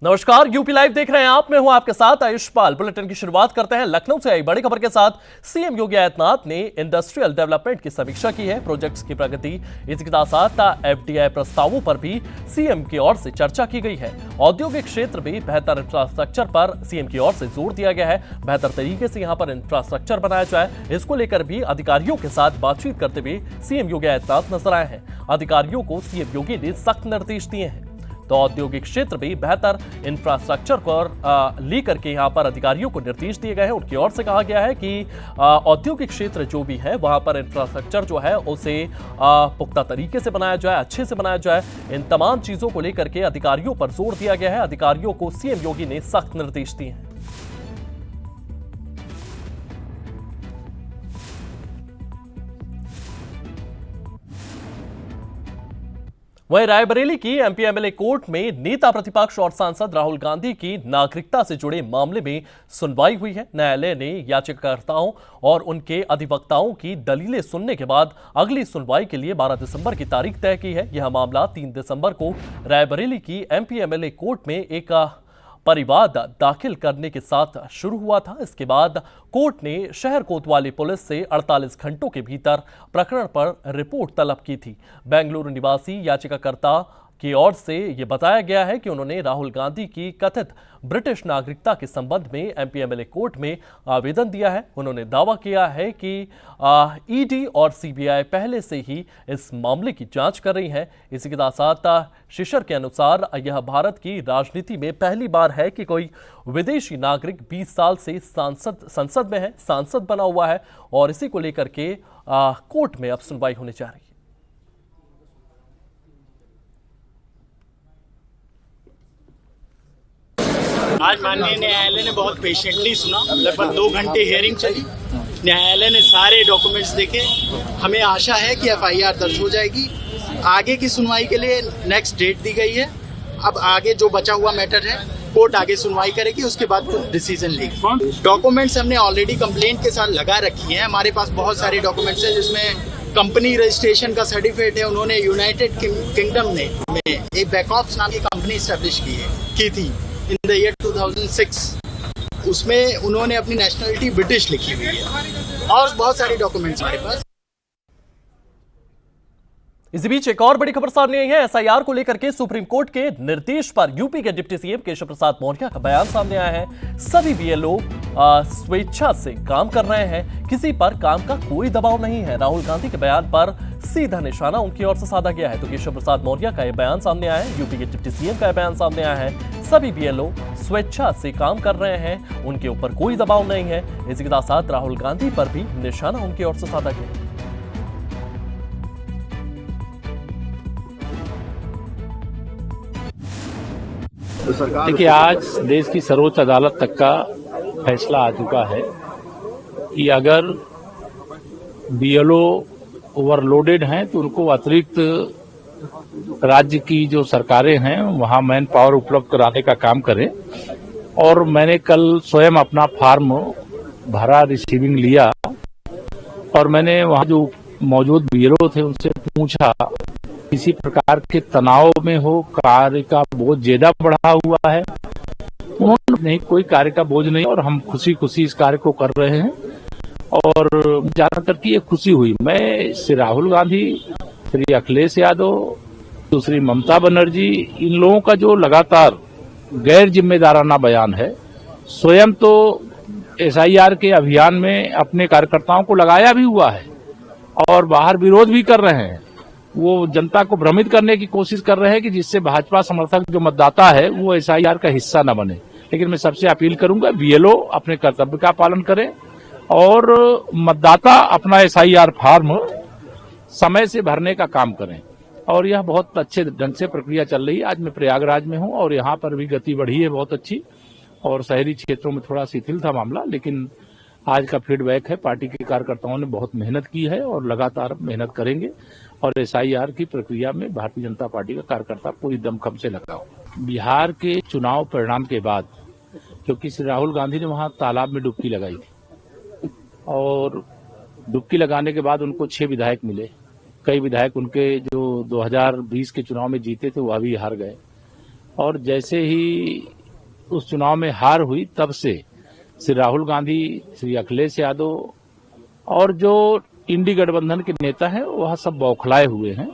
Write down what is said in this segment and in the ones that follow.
नमस्कार, UP live देख रहे हैं आप। मैं हूं आपके साथ आयुष पाल। बुलेटिन की शुरुआत करते हैं लखनऊ से आई बड़ी खबर के साथ। सीएम योगी आदित्यनाथ ने इंडस्ट्रियल डेवलपमेंट की समीक्षा की है, प्रोजेक्ट्स की प्रगति, इसके साथ एफडीआई प्रस्तावों पर भी सीएम की ओर से चर्चा की गई है। औद्योगिक क्षेत्र में बेहतर इंफ्रास्ट्रक्चर पर सीएम की ओर से जोर दिया गया है। बेहतर तरीके से यहां पर इंफ्रास्ट्रक्चर बनाया जाए, इसको लेकर भी अधिकारियों के साथ बातचीत करते हुए सीएम योगी आदित्यनाथ नजर आए हैं। अधिकारियों को सीएम योगी ने सख्त निर्देश दिए हैं। तो औद्योगिक क्षेत्र में बेहतर इंफ्रास्ट्रक्चर को लेकर के यहां पर अधिकारियों को निर्देश दिए गए हैं। उनकी ओर से कहा गया है कि औद्योगिक क्षेत्र जो भी है वहां पर इंफ्रास्ट्रक्चर जो है उसे पुख्ता तरीके से बनाया जाए, अच्छे से बनाया जाए। इन तमाम चीजों को लेकर के अधिकारियों पर जोर दिया गया है। अधिकारियों को सीएम योगी ने सख्त निर्देश दिए हैं। वहीं रायबरेली की एमपी एमएलए कोर्ट में नेता प्रतिपक्ष और सांसद राहुल गांधी की नागरिकता से जुड़े मामले में सुनवाई हुई है। न्यायालय ने याचिकाकर्ताओं और उनके अधिवक्ताओं की दलीलें सुनने के बाद अगली सुनवाई के लिए 12 दिसंबर की तारीख तय की है। यह मामला 3 दिसंबर को रायबरेली की एमपी एमएलए कोर्ट में एक परिवाद दाखिल करने के साथ शुरू हुआ था। इसके बाद कोर्ट ने शहर कोतवाली पुलिस से 48 घंटों के भीतर प्रकरण पर रिपोर्ट तलब की थी। बेंगलुरु निवासी याचिकाकर्ता की ओर से यह बताया गया है कि उन्होंने राहुल गांधी की कथित ब्रिटिश नागरिकता के संबंध में एमपी एमएलए कोर्ट में आवेदन दिया है। उन्होंने दावा किया है कि ईडी और सीबीआई पहले से ही इस मामले की जांच कर रही है। इसी के साथ शिशर के अनुसार यह भारत की राजनीति में पहली बार है कि कोई विदेशी नागरिक 20 साल से संसद में है, सांसद बना हुआ है और इसी को लेकर के कोर्ट में अब सुनवाई होने जा रही है। आज माननीय न्यायालय ने बहुत पेशेंटली सुना, लगभग 2 घंटे हियरिंग चली। न्यायालय ने सारे डॉक्यूमेंट्स देखे। हमें आशा है कि एफआईआर दर्ज हो जाएगी। आगे की सुनवाई के लिए नेक्स्ट डेट दी गई है। अब आगे जो बचा हुआ मैटर है कोर्ट आगे सुनवाई करेगी, उसके बाद कुछ डिसीजन लेगी। डॉक्यूमेंट्स हमने ऑलरेडी कंप्लेंट के साथ लगा रखी हैं। हमारे पास बहुत सारे डॉक्यूमेंट्स हैं जिसमें कंपनी रजिस्ट्रेशन का सर्टिफिकेट है। उन्होंने यूनाइटेड किंगडम ने एक बैकऑप्स नाम की कंपनी स्टैब्लिश की थी इन द ईयर 2006। उसमें उन्होंने अपनी नेशनलिटी ब्रिटिश लिखी हुई है और बहुत सारे डॉक्यूमेंट्स हमारे पास। इसी बीच एक और बड़ी खबर सामने आई है। एसआईआर को लेकर के सुप्रीम कोर्ट के निर्देश पर यूपी के डिप्टी सीएम केशव प्रसाद मौर्य का बयान सामने आया है। सभी बीएलओ स्वेच्छा से काम कर रहे हैं, किसी पर काम का कोई दबाव नहीं है। राहुल गांधी के बयान पर सीधा निशाना उनकी ओर से साधा गया है। तो केशव प्रसाद मौर्य का यह बयान सामने आया है, यूपी के डिप्टी सीएम का यह बयान सामने आया है। सभी बीएलओ स्वेच्छा से काम कर रहे हैं, उनके ऊपर कोई दबाव नहीं है। इसी के साथ राहुल गांधी पर भी निशाना उनकी ओर से साधा गया। देखिए, आज देश की सर्वोच्च अदालत तक का फैसला आ चुका है कि अगर बीएलओ ओवरलोडेड हैं तो उनको अतिरिक्त राज्य की जो सरकारें हैं वहां मैन पावर उपलब्ध कराने का काम करें। और मैंने कल स्वयं अपना फॉर्म भरा, रिसीविंग लिया और मैंने वहां जो मौजूद बीएलओ थे उनसे पूछा किसी प्रकार के तनाव में हो, कार्य का बोझ ज्यादा बढ़ा हुआ है। उन्होंने नहीं, कोई कार्य का बोझ नहीं और हम खुशी खुशी इस कार्य को कर रहे हैं। और जानकर की एक खुशी हुई। मैं श्री राहुल गांधी, श्री अखिलेश यादव, दूसरी ममता बनर्जी, इन लोगों का जो लगातार गैर जिम्मेदाराना बयान है, स्वयं तो एसआईआर के अभियान में अपने कार्यकर्ताओं को लगाया भी हुआ है और बाहर विरोध भी कर रहे हैं। वो जनता को भ्रमित करने की कोशिश कर रहे हैं कि जिससे भाजपा समर्थक जो मतदाता है वो एसआईआर का हिस्सा न बने। लेकिन मैं सबसे अपील करूंगा, बीएलओ अपने कर्तव्य का पालन करें और मतदाता अपना एसआईआर फॉर्म समय से भरने का काम करें। और यह बहुत अच्छे ढंग से प्रक्रिया चल रही है। आज मैं प्रयागराज में हूं और यहाँ पर भी गति बढ़ी है बहुत अच्छी, और शहरी क्षेत्रों में थोड़ा शिथिल था मामला, लेकिन आज का फीडबैक है पार्टी के कार्यकर्ताओं ने बहुत मेहनत की है और लगातार मेहनत करेंगे और एसआईआर की प्रक्रिया में भारतीय जनता पार्टी का कार्यकर्ता पूरी दमखम से लगा हो। बिहार के चुनाव परिणाम के बाद, क्योंकि श्री राहुल गांधी ने वहां तालाब में डुबकी लगाई थी और डुबकी लगाने के बाद उनको 6 विधायक मिले। कई विधायक उनके जो 2020 के चुनाव में जीते थे वह भी हार गए। और जैसे ही उस चुनाव में हार हुई तब से श्री राहुल गांधी, श्री अखिलेश यादव और जो इंडी गठबंधन के नेता हैं वह सब बौखलाए हुए हैं।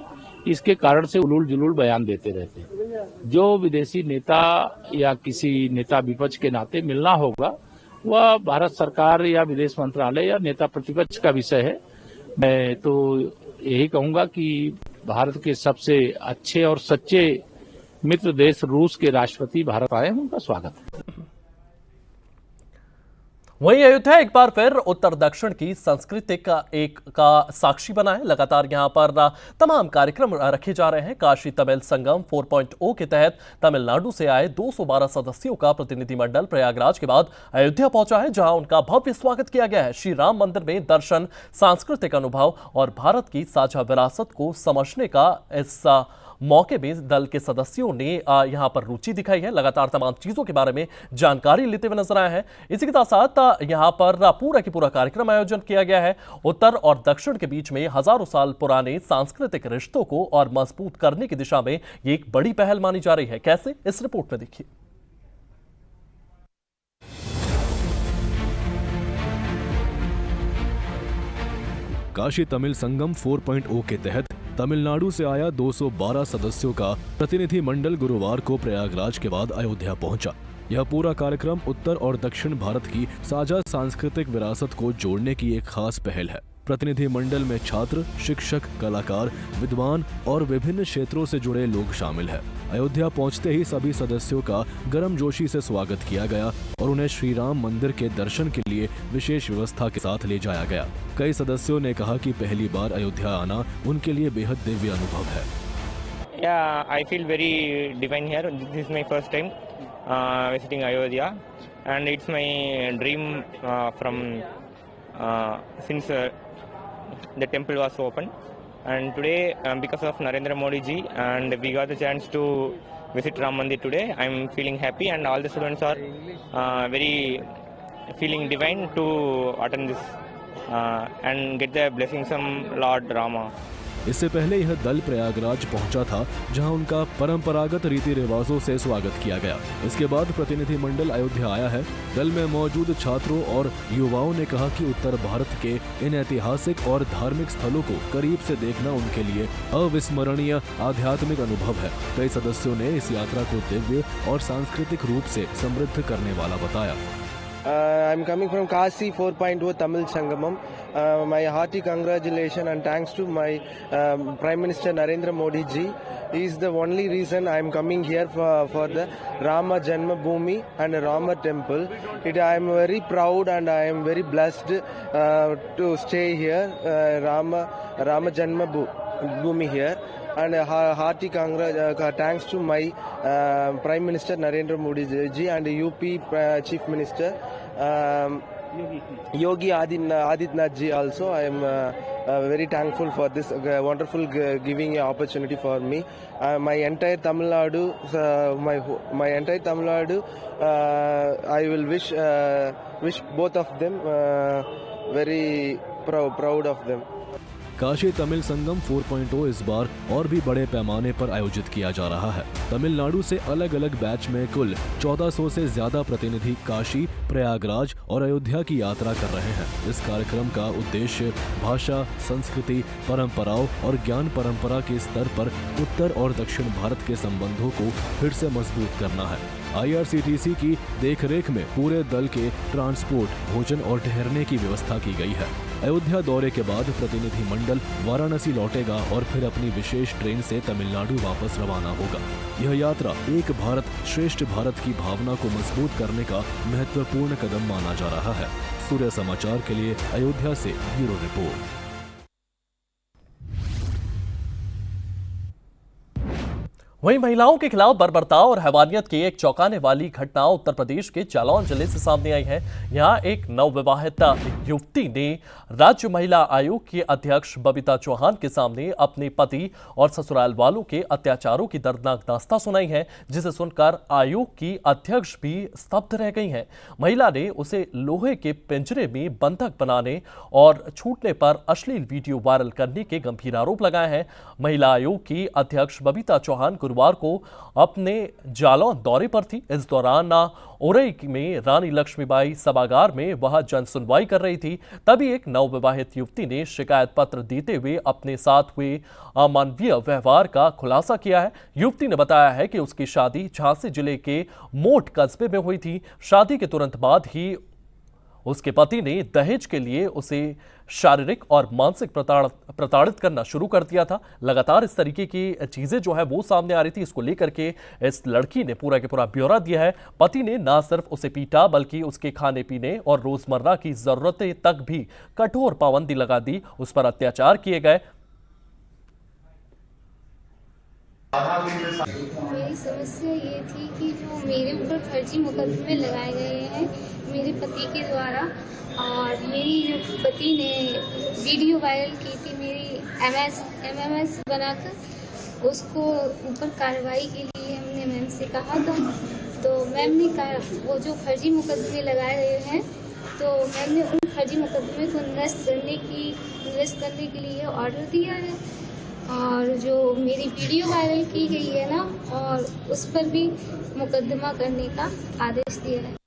इसके कारण से उलूल जुलूल बयान देते रहते हैं। जो विदेशी नेता या किसी नेता विपक्ष के नाते मिलना होगा वह भारत सरकार या विदेश मंत्रालय या नेता प्रतिपक्ष का विषय है। मैं तो यही कहूंगा कि भारत के सबसे अच्छे और सच्चे मित्र देश रूस के राष्ट्रपति भारत आए हैं, उनका स्वागत है। वहीं अयोध्या एक बार फिर उत्तर दक्षिण की संस्कृति का साक्षी बना है। लगातार यहां पर तमाम कार्यक्रम रखे जा रहे हैं। काशी तमिल संगम 4.0 के तहत तमिलनाडु से आए 212 सदस्यों का प्रतिनिधिमंडल प्रयागराज के बाद अयोध्या पहुंचा है, जहां उनका भव्य स्वागत किया गया है। श्री राम मंदिर में दर्शन, सांस्कृतिक अनुभव और भारत की साझा विरासत को समझने का इस मौके में दल के सदस्यों ने यहां पर रुचि दिखाई है। लगातार तमाम चीजों के बारे में जानकारी लेते हुए नजर आए हैं। इसी के साथ यहां पर पूरा की पूरा कार्यक्रम आयोजन किया गया है। उत्तर और दक्षिण के बीच में हजारों साल पुराने सांस्कृतिक रिश्तों को और मजबूत करने की दिशा में ये एक बड़ी पहल मानी जा रही है। कैसे, इस रिपोर्ट में देखिए। काशी तमिल संगम 4.0 के तहत तमिलनाडु से आया 212 सदस्यों का प्रतिनिधि मंडल गुरुवार को प्रयागराज के बाद अयोध्या पहुंचा। यह पूरा कार्यक्रम उत्तर और दक्षिण भारत की साझा सांस्कृतिक विरासत को जोड़ने की एक खास पहल है। प्रतिनिधि मंडल में छात्र, शिक्षक, कलाकार, विद्वान और विभिन्न क्षेत्रों से जुड़े लोग शामिल हैं। अयोध्या पहुंचते ही सभी सदस्यों का गर्मजोशी से स्वागत किया गया और उन्हें श्री राम मंदिर के दर्शन के लिए विशेष व्यवस्था के साथ ले जाया गया। कई सदस्यों ने कहा कि पहली बार अयोध्या आना उनके लिए बेहद दिव्य अनुभव है। Yeah, I feel very divine here. This is my first time visiting Ayodhya, and it's my dream from since the temple was open. And today, because of Narendra Modi ji, and we got the chance to visit Ram Mandir today. I'm feeling happy, and all the students are very feeling divine to attend this and get the blessings from Lord Rama. इससे पहले यह दल प्रयागराज पहुंचा था, जहां उनका परंपरागत रीति रिवाजों से स्वागत किया गया। इसके बाद प्रतिनिधि मंडल अयोध्या आया है। दल में मौजूद छात्रों और युवाओं ने कहा कि उत्तर भारत के इन ऐतिहासिक और धार्मिक स्थलों को करीब से देखना उनके लिए अविस्मरणीय आध्यात्मिक अनुभव है। कई सदस्यों ने इस यात्रा को दिव्य और सांस्कृतिक रूप से समृद्ध करने वाला बताया। I'm coming from Kashi 4.0 Tamil Sangamam. My hearty congratulations and thanks to my Prime Minister Narendra Modi ji. He is the only reason I am coming here for the Rama Janma Bhoomi and Rama Temple. I am very proud and I am very blessed to stay here, Rama Janma Bhoomi here. And hearty thanks to my Prime Minister Narendra Modi ji and UP Chief Minister Yogi Adityanath ji also. I am very thankful for this wonderful giving opportunity for me. My entire Tamil Nadu, I will wish both of them very proud of them. Kashi Tamil संगम 4.0 इस बार और भी बड़े पैमाने पर आयोजित किया जा रहा है। तमिलनाडु से अलग अलग बैच में कुल 1400 से ज्यादा प्रतिनिधि काशी, प्रयागराज और अयोध्या की यात्रा कर रहे हैं। इस कार्यक्रम का उद्देश्य भाषा, संस्कृति, परंपराओं और ज्ञान परंपरा के स्तर पर उत्तर और दक्षिण भारत के संबंधों को फिर से मजबूत करना है। IRCTC की देखरेख में पूरे दल के ट्रांसपोर्ट, भोजन और ठहरने की व्यवस्था की गई है। अयोध्या दौरे के बाद प्रतिनिधि मंडल वाराणसी लौटेगा और फिर अपनी विशेष ट्रेन से तमिलनाडु वापस रवाना होगा। यह यात्रा एक भारत श्रेष्ठ भारत की भावना को मजबूत करने का महत्वपूर्ण कदम माना जा रहा है। सूर्य समाचार के लिए अयोध्या से ब्यूरो रिपोर्ट। वहीं महिलाओं के खिलाफ बर्बरता और हैवानियत की एक चौंकाने वाली घटना उत्तर प्रदेश के जालौन जिले से सामने आई है। यहां एक नवविवाहित युवती ने राज्य महिला आयोग की अध्यक्ष बबीता चौहान के सामने अपने पति और ससुराल वालों के अत्याचारों की दर्दनाक दास्तां सुनाई है, जिसे सुनकर आयोग की अध्यक्ष भी स्तब्ध रह गई हैं। महिला ने उसे लोहे के पिंजरे में बंधक बनाने और छूटने पर अश्लील वीडियो वायरल करने के गंभीर आरोप लगाए हैं। महिला आयोग की अध्यक्ष बबीता चौहान गुरुवार को अपने जालौन दौरे पर थी। इस दौरान उरई में रानी लक्ष्मीबाई सभागार में वह जन सुनवाई कर रही थी। तभी एक नवविवाहित युवती ने शिकायत पत्र देते हुए अपने साथ हुए अमानवीय व्यवहार का खुलासा किया है। युवती ने बताया है कि उसकी शादी झांसी जिले के मोट कस्बे में हुई थी। शादी के तुरंत बाद ही उसके पति ने दहेज के लिए उसे शारीरिक और मानसिक प्रताड़ित करना शुरू कर दिया था। लगातार इस तरीके की चीजें जो है वो सामने आ रही थी। इसको लेकर के इस लड़की ने पूरा के पूरा ब्यौरा दिया है। पति ने ना सिर्फ उसे पीटा बल्कि उसके खाने पीने और रोजमर्रा की जरूरतें तक भी कठोर पाबंदी लगा दी। उस पर अत्याचार किए गए। मेरी समस्या ये थी कि जो मेरे ऊपर फर्जी मुकदमे लगाए गए हैं मेरे पति के द्वारा, और मेरी जो पति ने वीडियो वायरल की थी मेरी एमएमएस बनाकर, उसको ऊपर कार्रवाई के लिए हमने मैम से कहा था। तो मैम ने कहा वो जो फर्जी मुकदमे लगाए गए हैं तो मैम ने उन फर्जी मुकदमे को निरस्त करने के लिए ऑर्डर दिया है। और जो मेरी वीडियो वायरल की गई है ना, और उस पर भी मुकदमा करने का आदेश दिया है।